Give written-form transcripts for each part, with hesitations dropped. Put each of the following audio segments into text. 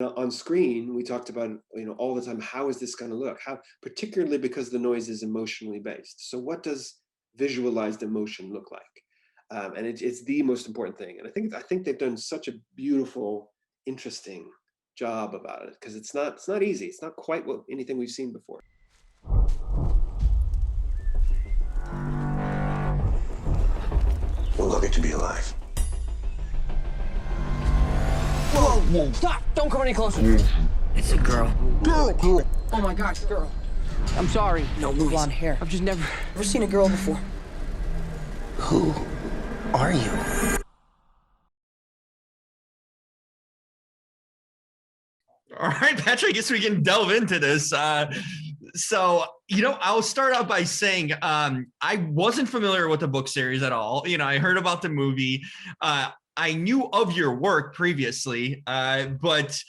On screen, we talked about, all the time, how is this going to look? How, particularly because the noise is emotionally based. So what does visualized emotion look like? And it's the most important thing. And I think they've done such a beautiful, interesting job about it, because it's not easy. It's not quite anything we've seen before. We're lucky to be alive. Whoa, whoa, stop! Don't come any closer. It's a girl. Girl. Oh my gosh, girl. I'm sorry. No, blonde hair. I've just never seen a girl before. Who are you? All right, Patrick, I guess we can delve into this. So, I'll start out by saying I wasn't familiar with the book series at all. I heard about the movie. I knew of your work previously, but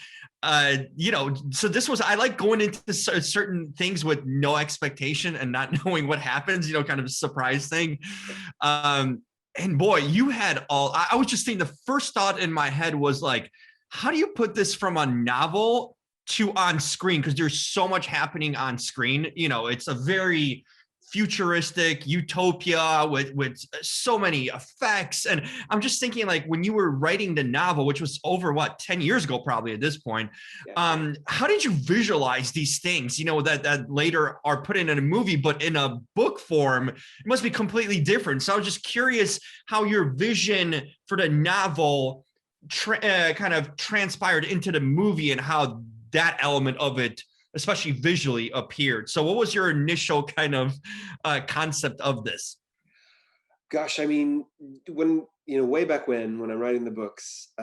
so this was, I like going into certain things with no expectation and not knowing what happens, kind of a surprise thing. And boy, you had I was just thinking, the first thought in my head was like, how do you put this from a novel to on screen? Because there's so much happening on screen. It's a very futuristic utopia with so many effects. And I'm just thinking, like, when you were writing the novel, which was over 10 years ago, probably at this point, Yeah. how did you visualize these things, that later are put in a movie, but in a book form, it must be completely different. So I was just curious how your vision for the novel kind of transpired into the movie and how that element of it, especially visually, appeared. So what was your initial kind of concept of this? Gosh, I mean, when, way back when I'm writing the books,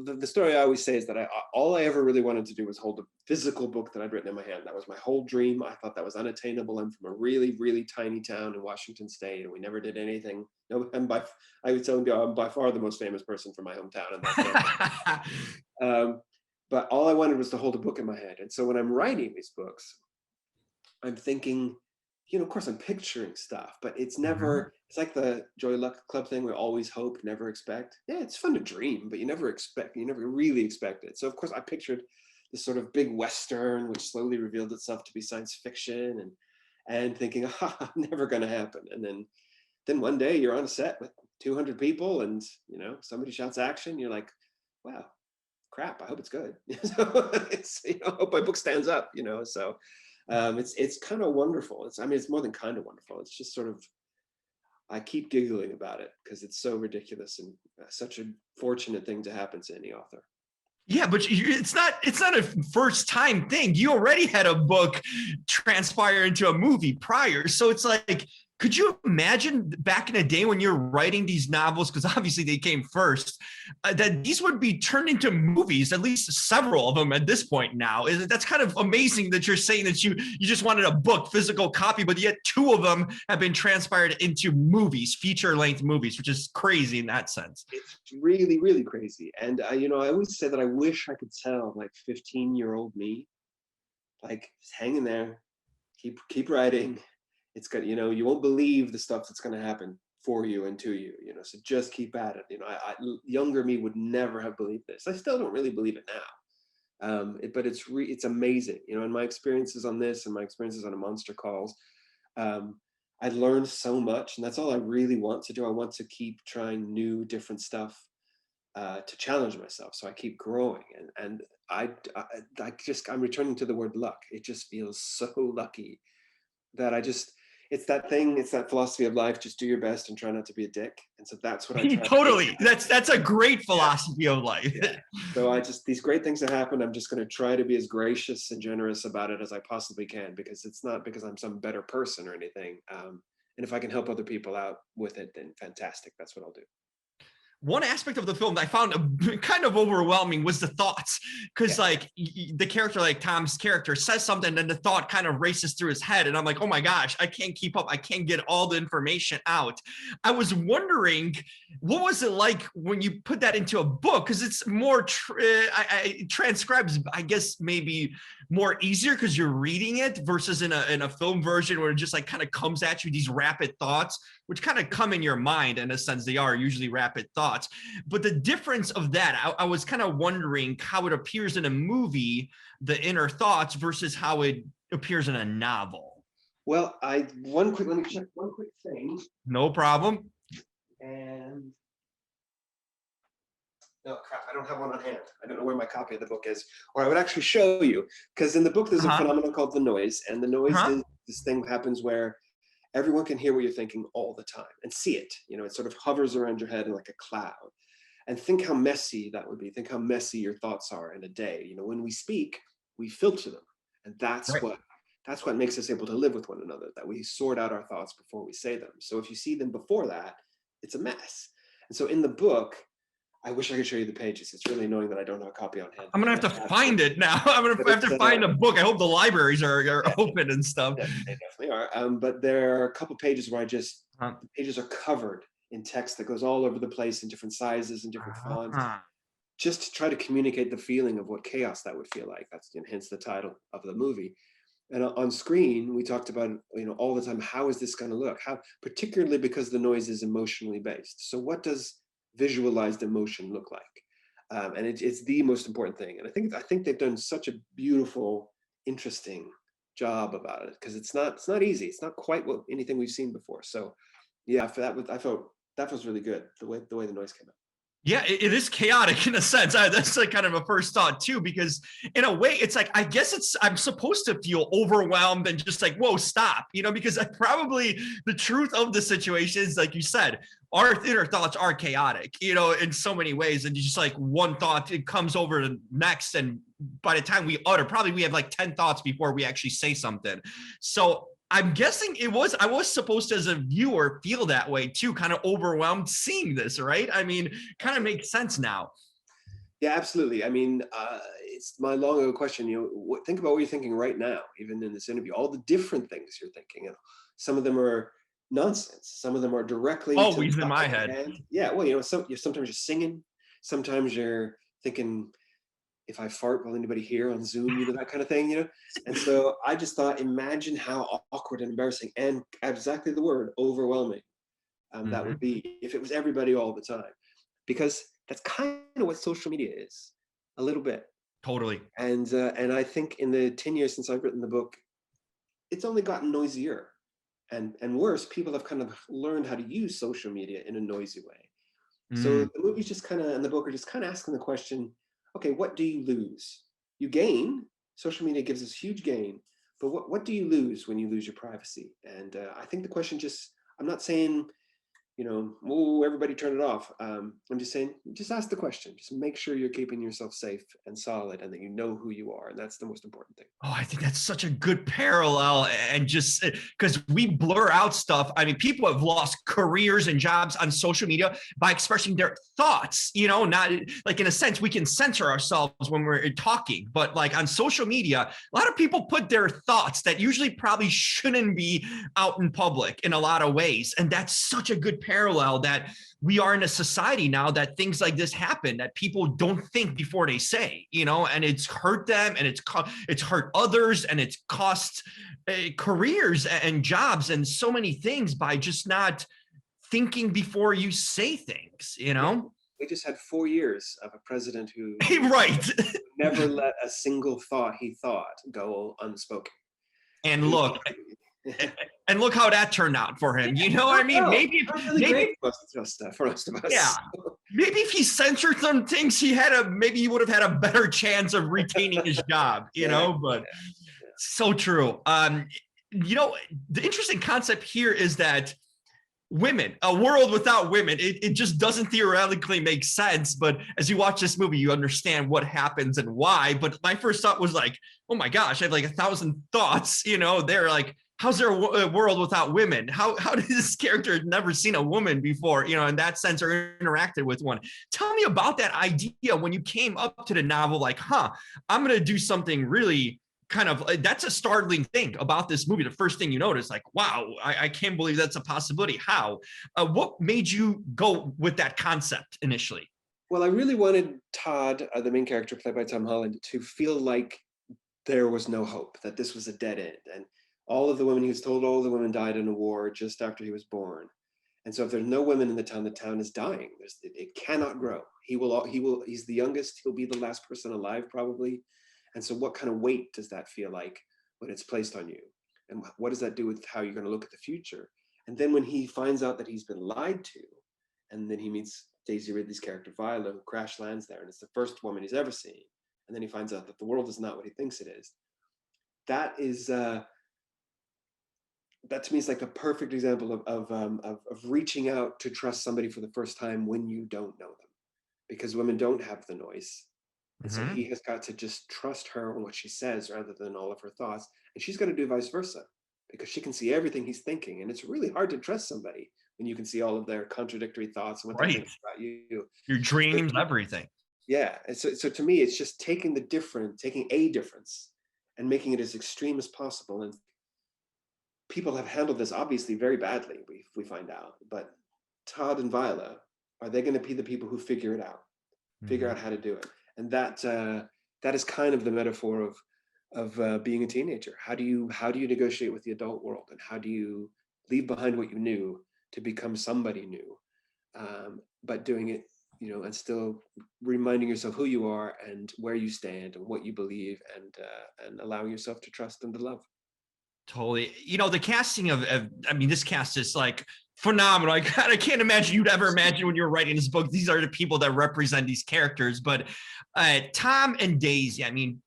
the story I always say is that all I ever really wanted to do was hold a physical book that I'd written in my hand. That was my whole dream. I thought that was unattainable. I'm from a really, really tiny town in Washington State, and we never did anything. No, I would tell you, I'm by far the most famous person from my hometown. And but all I wanted was to hold a book in my hand. And so when I'm writing these books, I'm thinking, of course I'm picturing stuff, but it's never, it's like the Joy Luck Club thing, we always hope, never expect. Yeah, it's fun to dream, but you never really expect it. So of course I pictured this sort of big Western, which slowly revealed itself to be science fiction, and thinking, never gonna happen. And then one day you're on a set with 200 people and, somebody shouts action, you're like, wow, crap, I hope it's good. So it's, I hope my book stands up, so it's kind of wonderful. It's more than kind of wonderful. It's just sort of, I keep giggling about it because it's so ridiculous and such a fortunate thing to happen to any author. Yeah, but it's not a first time thing. You already had a book transpire into a movie prior. So it's like, could you imagine back in the day when you're writing these novels, because obviously they came first, that these would be turned into movies, at least several of them at this point now? That's kind of amazing that you're saying that you just wanted a book, physical copy, but yet two of them have been transpired into movies, feature-length movies, which is crazy in that sense. It's really, really crazy. And, I always say that I wish I could tell, like, 15-year-old me, like, just hang in there, keep writing. It's good, you won't believe the stuff that's going to happen for you and to you, so just keep at it. Younger me would never have believed this. I still don't really believe it now. But it's amazing, and my experiences on this and my experiences on A Monster Calls, I learned so much, and that's all I really want to do. I want to keep trying new, different stuff to challenge myself, so I keep growing. And I'm returning to the word luck. It just feels so lucky that it's that philosophy of life, just do your best and try not to be a dick. And so that's what I try. Totally. That's a great philosophy of life. Yeah. So these great things that happen, I'm just going to try to be as gracious and generous about it as I possibly can, because it's not because I'm some better person or anything. And if I can help other people out with it, then fantastic. That's what I'll do. One aspect of the film that I found kind of overwhelming was the thoughts, because like the character, like Tom's character, says something and the thought kind of races through his head, and I'm like, oh my gosh, I can't keep up. I can't get all the information out. I was wondering, what was it like when you put that into a book? Because it's more transcribes, I guess, maybe more easier because you're reading it versus in a film version where it just like kind of comes at you, these rapid thoughts. which kind of come in your mind in a sense. They are usually rapid thoughts. But the difference of that, I was kind of wondering how it appears in a movie, the inner thoughts, versus how it appears in a novel. Well, let me check one quick thing. No problem. And no, crap, I don't have one on hand. I don't know where my copy of the book is, or I would actually show you, because in the book there's a phenomenon called the noise, and the noise is this thing happens where everyone can hear what you're thinking all the time and see it. You know, it sort of hovers around your head like a cloud. And think how messy that would be. Think how messy your thoughts are in a day. You know, when we speak, we filter them, and that's what makes us able to live with one another, that we sort out our thoughts before we say them. So if you see them before that, it's a mess. And so in the book, I wish I could show you the pages. It's really annoying that I don't have a copy on hand. I'm gonna have to find it now. I'm gonna have to find a book. I hope the libraries are open and stuff. Yeah, they definitely are. But there are a couple pages where the pages are covered in text that goes all over the place in different sizes and different fonts, just to try to communicate the feeling of what chaos that would feel like. That's hence the title of the movie. And on screen, we talked about, you know, all the time, how is this going to look? How, particularly because the noise is emotionally based. So what does visualized emotion look like? And it's the most important thing. And I think they've done such a beautiful, interesting job about it, because it's not easy. It's not quite anything we've seen before. So yeah, I felt that was really good, the way the noise came out. Yeah, it is chaotic in a sense. That's like kind of a first thought too, because in a way it's like, I guess I'm supposed to feel overwhelmed and just like, whoa, stop, you know, because probably the truth of the situation is, like you said, our inner thoughts are chaotic, you know, in so many ways. And you just like one thought, it comes over to the next. And by the time we utter, probably we have like 10 thoughts before we actually say something. So I'm guessing I was supposed to, as a viewer, feel that way too, kind of overwhelmed seeing this, right? I mean, kind of makes sense now. Yeah, absolutely. I mean, it's my long ago question, you know, think about what you're thinking right now, even in this interview, all the different things you're thinking. You know, some of them are nonsense. Some of them are directly always in my head. Yeah, well, you know, sometimes you're singing, sometimes you're thinking, if I fart, will anybody hear on Zoom, you know, that kind of thing, you know? And so I just thought, imagine how awkward and embarrassing, and exactly the word, overwhelming, that would be if it was everybody all the time. Because that's kind of what social media is, a little bit. Totally. And I think in the 10 years since I've written the book, it's only gotten noisier and worse. People have kind of learned how to use social media in a noisy way. So the movie's just kind of, and the book are just kind of asking the question, okay, what do you lose? You gain. Social media gives us huge gain, but what do you lose when you lose your privacy? And I think the question I'm not saying, you know, oh, everybody turn it off. I'm just saying, just ask the question. Just make sure you're keeping yourself safe and solid, and that you know who you are. And that's the most important thing. Oh, I think that's such a good parallel. And just because we blur out stuff. I mean, people have lost careers and jobs on social media by expressing their thoughts, you know, not like, in a sense, we can censor ourselves when we're talking, but like on social media, a lot of people put their thoughts that usually probably shouldn't be out in public in a lot of ways. And that's such a good parallel, that we are in a society now that things like this happen, that people don't think before they say, you know, and it's hurt them, and it's hurt others, and it's cost careers and jobs and so many things by just not thinking before you say things, you know? We just had 4 years of a president who right. never let a single thought he thought go unspoken. And look, and look how that turned out for him. You know what I mean? Maybe for most of us. Yeah. Maybe if he censored some things, maybe he would have had a better chance of retaining his job, you know, but so true. You know, the interesting concept here is that women, a world without women, it just doesn't theoretically make sense. But as you watch this movie, you understand what happens and why. But my first thought was like, oh my gosh, I have like 1,000 thoughts, you know, they're like, how's there a world without women? How did this character never seen a woman before, you know, in that sense, or interacted with one? Tell me about that idea when you came up to the novel, like, I'm going to do something really kind of, that's a startling thing about this movie. The first thing you notice, like, wow, I can't believe that's a possibility. How? What made you go with that concept initially? Well, I really wanted Todd, the main character played by Tom Holland, to feel like there was no hope, that this was a dead end. And all of the women, he was told all the women died in a war just after he was born. And so if there's no women in the town is dying. It cannot grow. He's the youngest. He'll be the last person alive probably. And so what kind of weight does that feel like when it's placed on you? And what does that do with how you're going to look at the future? And then when he finds out that he's been lied to, and then he meets Daisy Ridley's character Viola, who crash lands there, and it's the first woman he's ever seen. And then he finds out that the world is not what he thinks it is. That is, that to me is like a perfect example of reaching out to trust somebody for the first time when you don't know them, because women don't have the noise. And so he has got to just trust her and what she says rather than all of her thoughts. And she's got to do vice versa, because she can see everything he's thinking. And it's really hard to trust somebody when you can see all of their contradictory thoughts and what they think about you. Your dreams, everything. Yeah. And so to me, it's just taking a difference and making it as extreme as possible. And people have handled this obviously very badly, we find out. But Todd and Viola, are they going to be the people who figure it out, figure out how to do it? And that is kind of the metaphor of being a teenager. How do you negotiate with the adult world, and how do you leave behind what you knew to become somebody new, but doing it, and still reminding yourself who you are and where you stand and what you believe, and allowing yourself to trust and to love. Totally. The casting of this cast is like phenomenal. I can't imagine you'd ever imagine when you're writing this book, these are the people that represent these characters. But Tom and Daisy,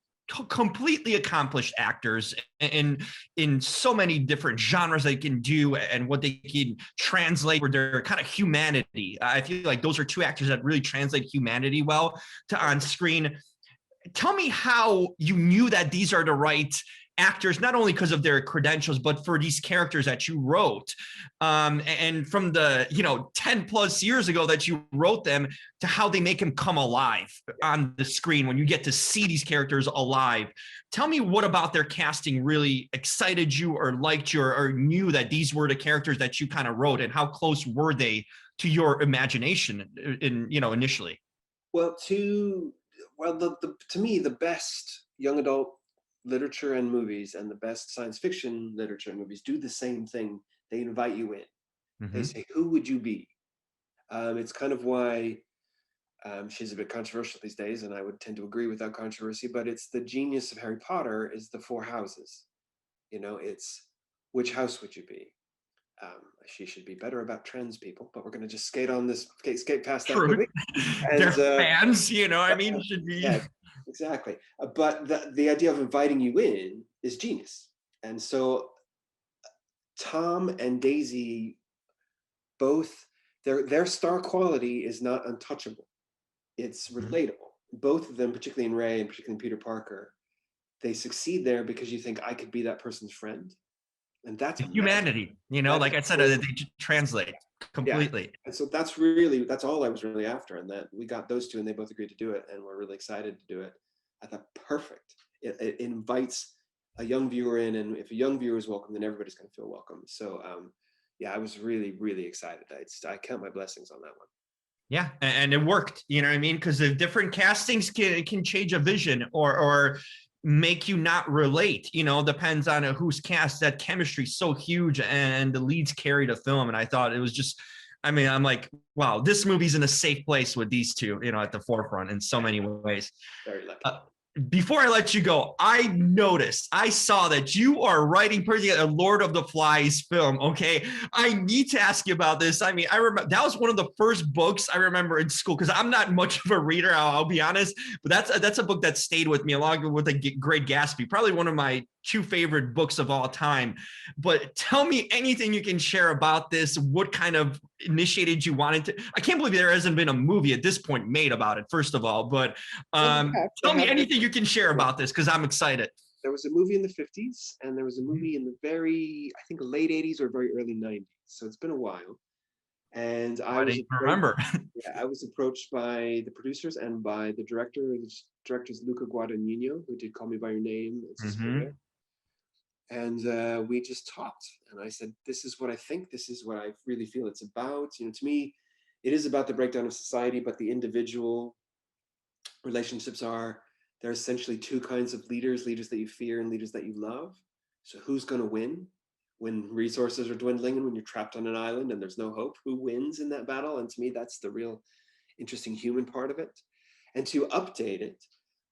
completely accomplished actors in so many different genres they can do and what they can translate for their kind of humanity. I feel like those are two actors that really translate humanity well to on screen. Tell me how you knew that these are the right actors, not only because of their credentials, but for these characters that you wrote. And from the 10 plus years ago that you wrote them to how they make them come alive on the screen when you get to see these characters alive. Tell me what about their casting really excited you or liked you or knew that these were the characters that you kind of wrote, and how close were they to your imagination initially? Well, to me, the best young adult literature and movies and the best science fiction literature and movies do the same thing. They invite you in. They say, who would you be? It's kind of why she's a bit controversial these days, and I would tend to agree with that controversy, but it's the genius of Harry Potter is the 4 houses. It's which house would you be? She should be better about trans people, but we're going to just skate past that movie. And, they're fans, should be. Yeah, exactly. But the idea of inviting you in is genius. And so Tom and Daisy, both, their star quality is not untouchable. It's relatable. Both of them, particularly in Ray and particularly in Peter Parker, they succeed there because you think I could be that person's friend. And that's humanity, like I said, they translate completely. Yeah. And so that's all I was really after. And that we got those two and they both agreed to do it. And we're really excited to do it. I thought, perfect. It invites a young viewer in. And if a young viewer is welcome, then everybody's going to feel welcome. So I was really, really excited. I count my blessings on that one. Yeah. And it worked, because the different castings can change a vision or make you not relate, depends on who's cast. That chemistry is so huge, and the leads carry the film. And I thought it was just, I'm like, wow, this movie's in a safe place with these two, at the forefront in so many ways. Very lucky. Before I let you go, I saw that you are writing a Lord of the Flies film. Okay. I need to ask you about this. I remember that was one of the first books I remember in school, because I'm not much of a reader, I'll be honest, but that's a book that stayed with me along with The Great Gatsby, probably one of my 2 favorite books of all time. But tell me anything you can share about this. What kind of initiated you wanted to? I can't believe there hasn't been a movie at this point made about it, first of all, but tell me anything you can share about this, because I'm excited. There was a movie in the 50s and there was a movie in the very, I think, late 80s or very early 90s. So it's been a while. And I was approached by the producers and by the director. The director's Luca Guadagnino, who did Call Me By Your Name. And we just talked. And I said, this is what I think. This is what I really feel it's about. To me, it is about the breakdown of society, but the individual relationships there are essentially 2 kinds of leaders that you fear and leaders that you love. So who's going to win? when resources are dwindling and when you're trapped on an island and there's no hope, who wins in that battle? And to me, that's the real interesting human part of it. And to update it,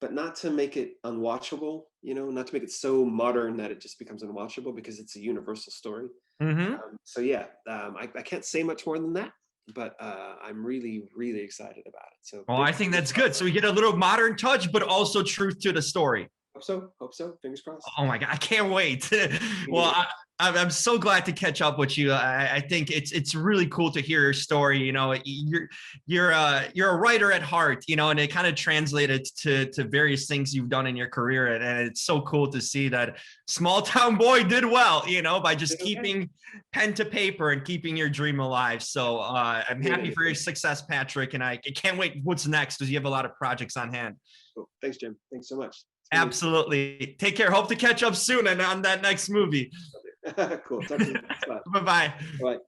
but not to make it unwatchable, not to make it so modern that it just becomes unwatchable, because it's a universal story. So yeah, I can't say much more than that, but I'm really, really excited about it. So I think that's good. So we get a little modern touch, but also truth to the story. Hope so. Fingers crossed. Oh my God, I can't wait. Well, I'm so glad to catch up with you. I think it's really cool to hear your story. You're a writer at heart, and it kind of translated to various things you've done in your career. And it's so cool to see that small town boy did well, by just keeping pen to paper and keeping your dream alive. So I'm happy for your success, Patrick. And I can't wait what's next, because you have a lot of projects on hand. Cool. Thanks, Jim. Thanks so much. Absolutely. Take care. Hope to catch up soon and on that next movie. Cool. Talk to you. Bye-bye. Bye.